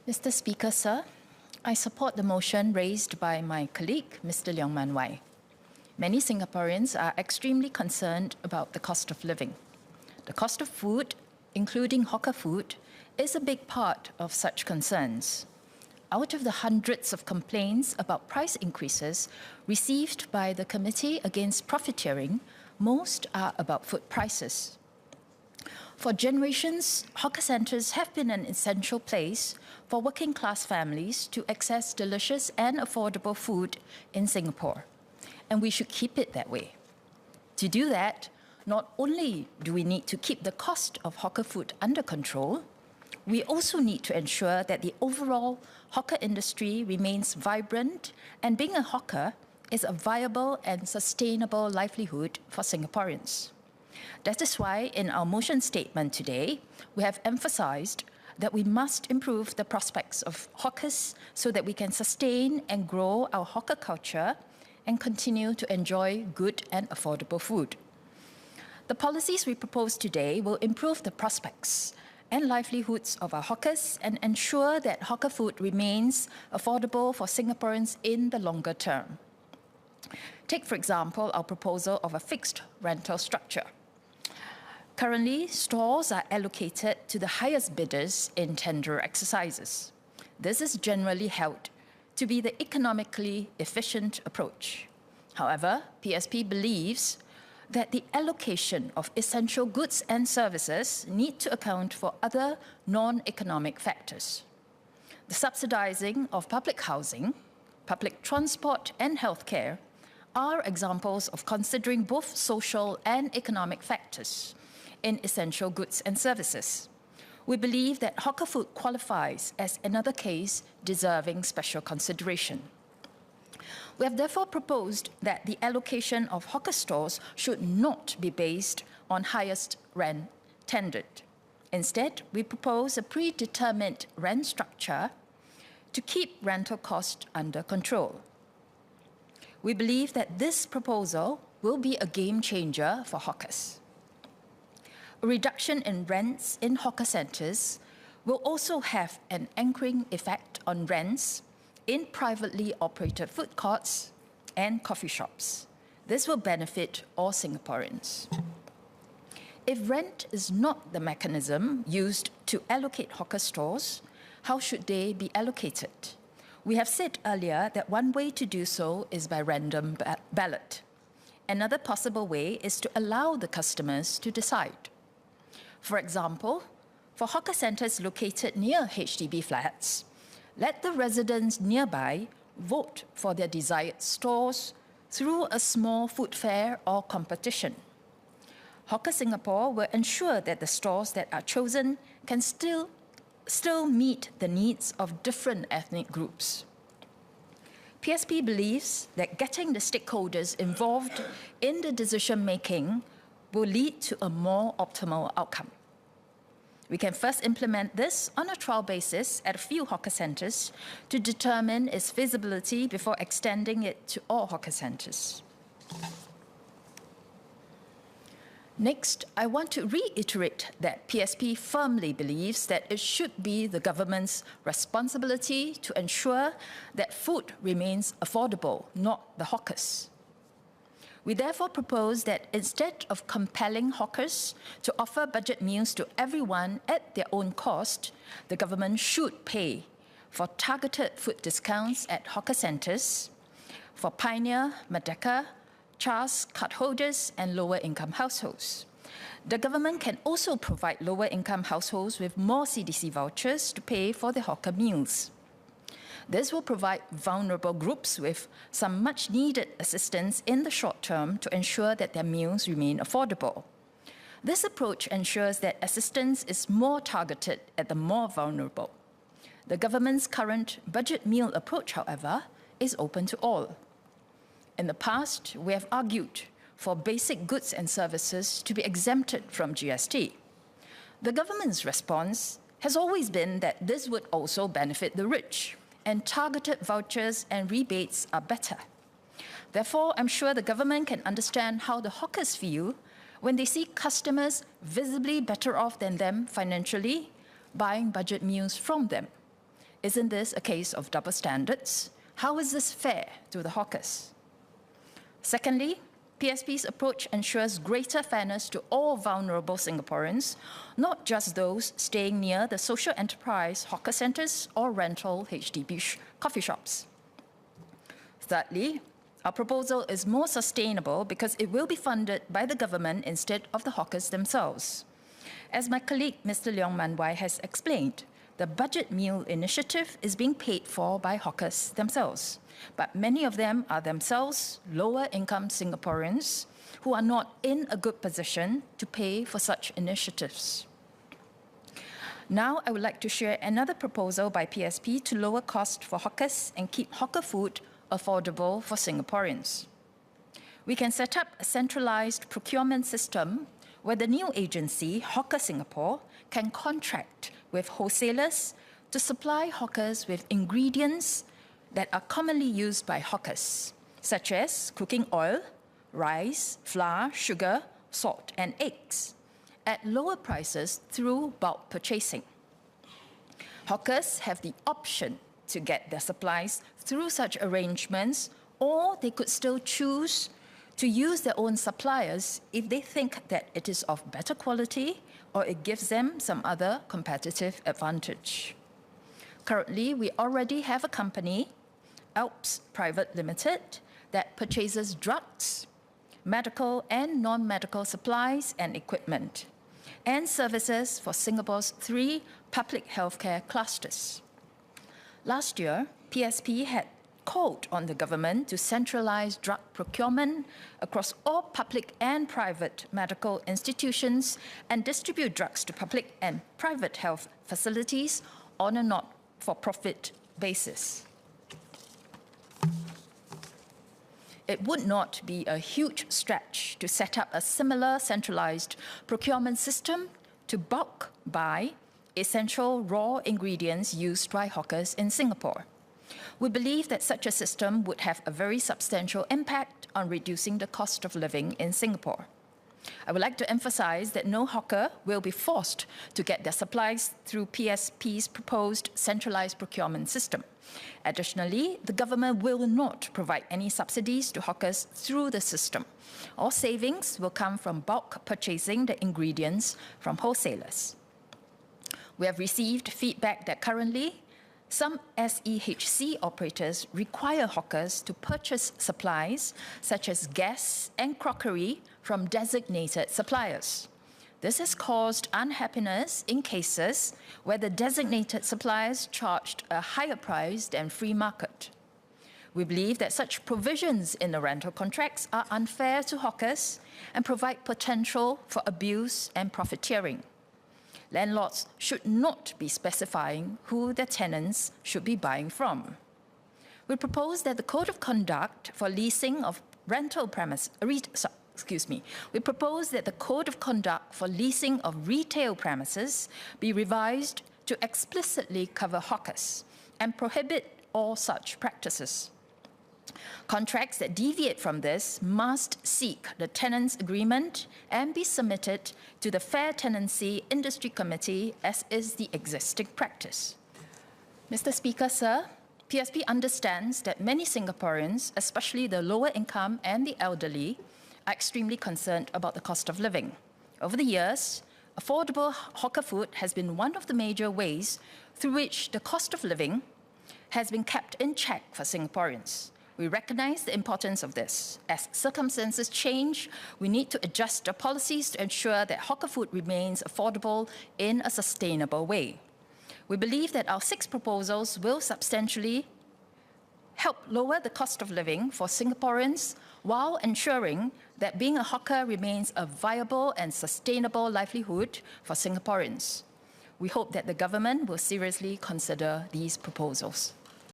Mr. Speaker, sir, I support the motion raised by my colleague, Mr. Leong Man Wai. Many Singaporeans are extremely concerned about the cost of living. The cost of food, including hawker food, is a big part of such concerns. Out of the hundreds of complaints about price increases received by the Committee Against Profiteering, most are about food prices. For generations, hawker centres have been an essential place for working-class families to access delicious and affordable food in Singapore, and we should keep it that way. To do that, not only do we need to keep the cost of hawker food under control, we also need to ensure that the overall hawker industry remains vibrant, and being a hawker is a viable and sustainable livelihood for Singaporeans. That is why in our motion statement today, we have emphasised that we must improve the prospects of hawkers so that we can sustain and grow our hawker culture and continue to enjoy good and affordable food. The policies we propose today will improve the prospects and livelihoods of our hawkers and ensure that hawker food remains affordable for Singaporeans in the longer term. Take, for example, our proposal of a fixed rental structure. Currently, stalls are allocated to the highest bidders in tender exercises. This is generally held to be the economically efficient approach. However, PSP believes that the allocation of essential goods and services need to account for other non-economic factors. The subsidizing of public housing, public transport and healthcare are examples of considering both social and economic factors in essential goods and services. We believe that hawker food qualifies as another case deserving special consideration. We have therefore proposed that the allocation of hawker stores should not be based on highest rent tendered. Instead, we propose a predetermined rent structure to keep rental costs under control. We believe that this proposal will be a game changer for hawkers. A reduction in rents in hawker centres will also have an anchoring effect on rents in privately operated food courts and coffee shops. This will benefit all Singaporeans. If rent is not the mechanism used to allocate hawker stores, how should they be allocated? We have said earlier that one way to do so is by random ballot. Another possible way is to allow the customers to decide. For example, for hawker centres located near HDB flats, let the residents nearby vote for their desired stores through a small food fair or competition. Hawker Singapore will ensure that the stores that are chosen can still meet the needs of different ethnic groups. PSP believes that getting the stakeholders involved in the decision-making will lead to a more optimal outcome. We can first implement this on a trial basis at a few hawker centres to determine its feasibility before extending it to all hawker centres. Next, I want to reiterate that PSP firmly believes that it should be the government's responsibility to ensure that food remains affordable, not the hawkers. We therefore propose that instead of compelling hawkers to offer budget meals to everyone at their own cost, the government should pay for targeted food discounts at hawker centres for Pioneer, Merdeka, CHAS cardholders and lower-income households. The government can also provide lower-income households with more CDC vouchers to pay for their hawker meals. This will provide vulnerable groups with some much-needed assistance in the short term to ensure that their meals remain affordable. This approach ensures that assistance is more targeted at the more vulnerable. The government's current budget meal approach, however, is open to all. In the past, we have argued for basic goods and services to be exempted from GST. The government's response has always been that this would also benefit the rich, and targeted vouchers and rebates are better. Therefore, I'm sure the government can understand how the hawkers feel when they see customers visibly better off than them financially buying budget meals from them. Isn't this a case of double standards? How is this fair to the hawkers? Secondly, PSP's approach ensures greater fairness to all vulnerable Singaporeans, not just those staying near the social enterprise hawker centres or rental HDB coffee shops. Thirdly, our proposal is more sustainable because it will be funded by the government instead of the hawkers themselves. As my colleague, Mr. Leong Man Wai, has explained, the budget meal initiative is being paid for by hawkers themselves, but many of them are themselves lower-income Singaporeans who are not in a good position to pay for such initiatives. Now, I would like to share another proposal by PSP to lower cost for hawkers and keep hawker food affordable for Singaporeans. We can set up a centralized procurement system where the new agency, Hawker Singapore, can contract with wholesalers to supply hawkers with ingredients that are commonly used by hawkers, such as cooking oil, rice, flour, sugar, salt, and eggs, at lower prices through bulk purchasing. Hawkers have the option to get their supplies through such arrangements, or they could still choose to use their own suppliers if they think that it is of better quality or it gives them some other competitive advantage. Currently, we already have a company, Alps Private Limited, that purchases drugs, medical and non-medical supplies and equipment, and services for Singapore's 3 public healthcare clusters. Last year, PSP had called on the government to centralize drug procurement across all public and private medical institutions and distribute drugs to public and private health facilities on a not-for-profit basis. It would not be a huge stretch to set up a similar centralized procurement system to bulk buy essential raw ingredients used by hawkers in Singapore. We believe that such a system would have a very substantial impact on reducing the cost of living in Singapore. I would like to emphasize that no hawker will be forced to get their supplies through PSP's proposed centralized procurement system. Additionally, the government will not provide any subsidies to hawkers through the system. All savings will come from bulk purchasing the ingredients from wholesalers. We have received feedback that currently, some SEHC operators require hawkers to purchase supplies such as gas and crockery from designated suppliers. This has caused unhappiness in cases where the designated suppliers charged a higher price than free market. We believe that such provisions in the rental contracts are unfair to hawkers and provide potential for abuse and profiteering. Landlords should not be specifying who their tenants should be buying from. We propose that the Code of Conduct for leasing of rental premises, we propose that the Code of Conduct for leasing of retail premises be revised to explicitly cover hawkers and prohibit all such practices. Contracts that deviate from this must seek the tenant's agreement and be submitted to the Fair Tenancy Industry Committee, as is the existing practice. Mr. Speaker, sir, PSP understands that many Singaporeans, especially the lower income and the elderly, are extremely concerned about the cost of living. Over the years, affordable hawker food has been one of the major ways through which the cost of living has been kept in check for Singaporeans. We recognize the importance of this. As circumstances change, we need to adjust our policies to ensure that hawker food remains affordable in a sustainable way. We believe that our 6 proposals will substantially help lower the cost of living for Singaporeans while ensuring that being a hawker remains a viable and sustainable livelihood for Singaporeans. We hope that the government will seriously consider these proposals.